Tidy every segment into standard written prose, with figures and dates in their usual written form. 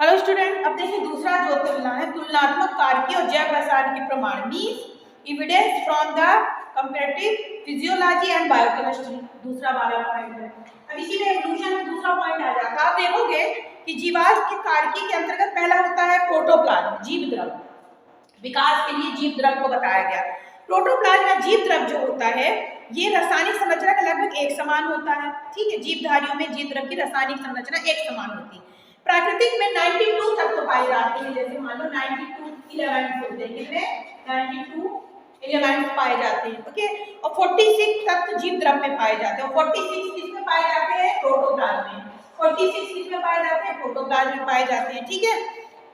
Hello student, अब देखिए दूसरा जो तुलना है तुलनात्मक कारकी और जैव रसायन के प्रमाण means evidence from the comparative physiology and biochemistry. दूसरा वाला पॉइंट है। अब इसी में एवोल्यूशन में दूसरा पॉइंट आ जाता है। आप देखोगे कि जीवाश्म के कारकी के अंतर्गत पहला होता है प्रोटोप्लाज्म, जीव द्रव। विकास के लिए जीव द्रव को बताया गया। प्रोटोप्लाज्म या जीव द्रव जो होता है ये रासायनिक संरचना का लगभग एक समान होता है। ठीक है, जीवधारियों में जीव द्रव की रासायनिक संरचना एक समान होती है। प्राकृतिक में 92 तत्व तो पाए जाते हैं। जैसे मान लो 92 एलिमेंट्स होते हैं, कितने 92 एलिमेंट्स पाए जाते हैं। ओके, और 46 तत्व जीव द्रव में पाए जाते हैं। और 46 किसमें पाए जाते हैं? प्रोटोप्लाज्म में। 46 किसमें पाए जाते हैं? प्रोटोप्लाज्म में पाए जाते हैं। ठीक है,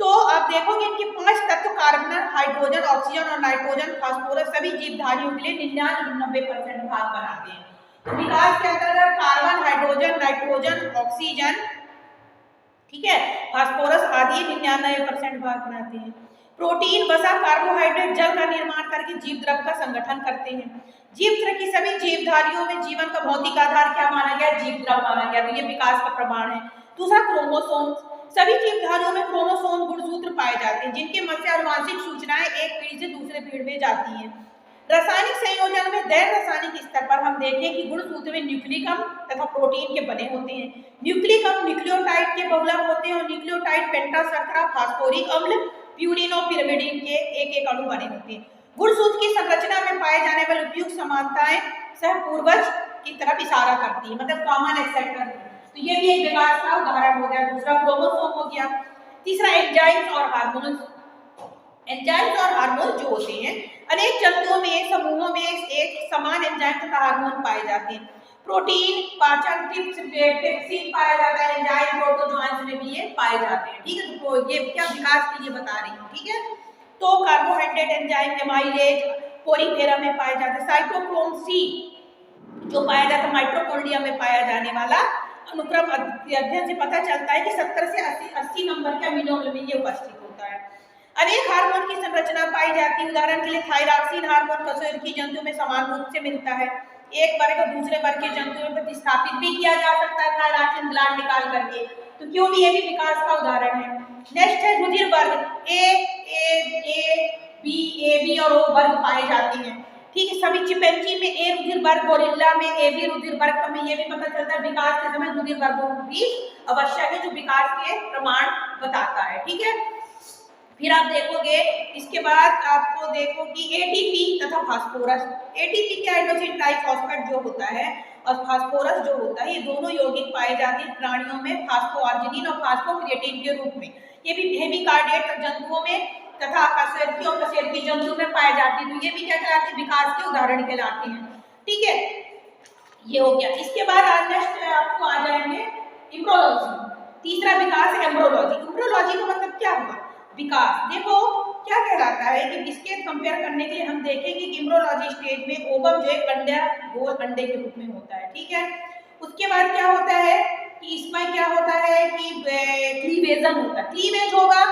तो आप देखोगे इनके 5 तत्व कार्बन, हाइड्रोजन, ऑक्सीजन और नाइट्रोजन, फास्फोरस सभी जीवधारियों के लिए 99% भाग बनाते हैं। तो विकास के अंतर्गत कार्बन, हाइड्रोजन, नाइट्रोजन, ऑक्सीजन, ठीक है, फास्फोरस आदि 99% भाग बनाते हैं। प्रोटीन, वसा, कार्बोहाइड्रेट जल का निर्माण करके जीव द्रव का संगठन करते हैं। जीव द्रव की सभी जीवधारियों में जीवन का भौतिक आधार क्या माना गया? जीव द्रव माना गया। तो ये विकास का प्रमाण है। दूसरा क्रोमोसोम, सभी जीवधारियों में क्रोमोसोम गुणसूत्र पाए जाते हैं जिनके मध्य से आनुवांशिक सूचनाएं एक पीढ़ी से दूसरे पीढ़ी में जाती हैं। रासायनिक संयोजन में दैव रासायनिक स्तर पर हम देखें कि गुणसूत्र में न्यूक्लिक अम्ल तथा प्रोटीन के बने होते हैं। न्यूक्लिक अम्ल न्यूक्लियोटाइड के बहुलक होते हैं और न्यूक्लियोटाइड पेंटाशर्करा, फास्फोरिक अम्ल, प्यूरिन और पिरिमिडीन के एक अणु बने होते हैं। गुणसूत्र की संरचना में पाए जाने वाली उपयुक्त समानताएं सह पूर्वज की तरफ इशारा करती है, मतलब कॉमन एक्सेप्ट करती है। तो ये भी एक विकास का उदाहरण हो गया। दूसरा क्रोमोसोम हो गया। तीसरा एंजाइम्स और हार्मोन्स। एंजाइम्स और हार्मोन जो होते हैं, अनेक जंतुओं में समूहों में एक समान एंजाइम तथा हार्मोन पाए जाते हैं। प्रोटीन, पाचन, ट्रिप्सिन पाया जाता है। एंजाइम प्रोटोजोआंस में भी ये पाए जाते हैं। ठीक है, तो ये क्या विकास के लिए बता रही हूँ। ठीक है, तो कार्बोहाइड्रेट एंजाइम एमाइलेज पोरीफेरा में पाया जाता है। साइटोक्रोम सी जो पाया जाता है माइटोकॉन्ड्रिया में पाया जाने वाला अनुक्रम अध्ययन से पता चलता है कि 70 से 80 नंबर के अमीनो अम्ल में ये उपस्थित होता है। अनेक हार्मोन की संरचना पाई जाती है। उदाहरण के लिए थायरॉक्सिन हार्मोन कशेरुकी जंतु में समान रूप से मिलता है। एक वर्ग को दूसरे वर्ग के जंतु में प्रतिस्थापित भी किया जा सकता है थायरॉक्सिन ग्लैंड निकाल करके। तो क्यों भी ये भी विकास का उदाहरण है। नेक्स्ट है रुधिर वर्ग। ए बी और ओ वर्ग पाए जाते हैं। ठीक है, सभी चिंपैंजी में ए रुधिर वर्ग, गोरिल्ला में ए बी रुधिर वर्ग। हमें ये भी पता चलता है विकास के समय रुधिर वर्गों भी आवश्यक है जो विकास के प्रमाण बताता है। ठीक है, फिर आप देखोगे इसके बाद आपको देखो कि एटीपी तथा फास्फोरस। एटीपी के हाइड्रोक्सी ट्राइफॉस्फेट जो होता है और फास्फोरस जो होता है, ये दोनों यौगिक पाए जाते हैं प्राणियों में फास्फोआर्जिनिन और फास्फोक्रिएटिन के रूप में। ये भी हेमिकार्डिएट जंतुओं में तथा कशेरुकी और कशेरुकी जंतु में पाए जाते हैं। तो ये भी क्या कहलाते हैं? विकास के उदाहरण कहलाते हैं। ठीक है, ये हो गया। इसके बाद आज नेक्स्ट आपको आ जाएंगे इम्ब्रोलॉजी। तीसरा विकास है एम्ब्रोलॉजी। इम्ब्रोलॉजी का मतलब क्या हुआ? विकास। देखो क्या कहलाता है कि इसके कंपेयर करने के लिए हम देखेंगे कि इम्ब्रोलॉजी स्टेज में ओवम जो एक अंडा गोल अंडे के रूप में होता है। ठीक है, उसके बाद क्या होता है कि इसमें क्या होता है कि क्लीवेजन होता है। क्लीवेज होगा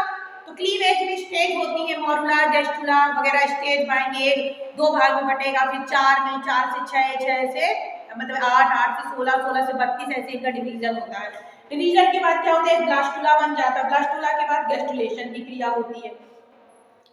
तो क्लीवेज में स्टेज होती है मॉरुला, गेस्टुला वगैरह स्टेज पाएंगे। दो भाग में बटेगा, फिर 4 में, 4 से 6, 6 से मतलब 8, 8 से 16, 16 से 32 ऐसे इनका डिवीजन होता है। डिवीजन के बाद क्या होता है? ब्लास्टुला बन जाता है। ब्लास्टुला के बाद गेस्टुलेशन की क्रिया होती है।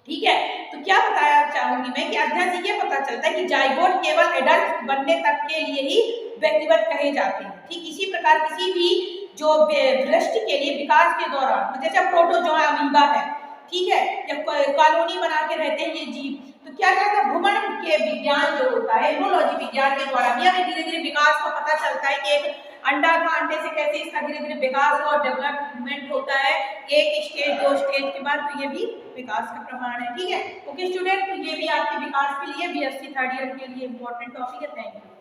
ठीक है, तो क्या बताया चाहूंगी मैं कि अध्ययन से ये पता चलता है कि जाइगोट केवल एडल्ट बनने तक के लिए ही व्यक्तिगत कहे जाते हैं। ठीक इसी प्रकार किसी भी जो वृष्टि के लिए विकास के दौरान जैसे प्रोटोजोआ अमीबा है, ठीक है, जब कॉलोनी बना के रहते हैं ये जीव, तो क्या कहता है भ्रूमण के विज्ञान जो होता है इम्ब्रोलॉजी विज्ञान के द्वारा भी हमें धीरे धीरे विकास का पता चलता है कि एक अंडा था, अंडे से कैसे इसका धीरे धीरे विकास और डेवलपमेंट होता है एक स्टेज, 2 स्टेज के बाद। तो ये भी विकास का प्रमाण है। ठीक है, ओके स्टूडेंट, तो ये भी आपके विकास के लिए BSc 3rd ईयर के लिए इम्पोर्टेंट टॉपिक है। Thank you.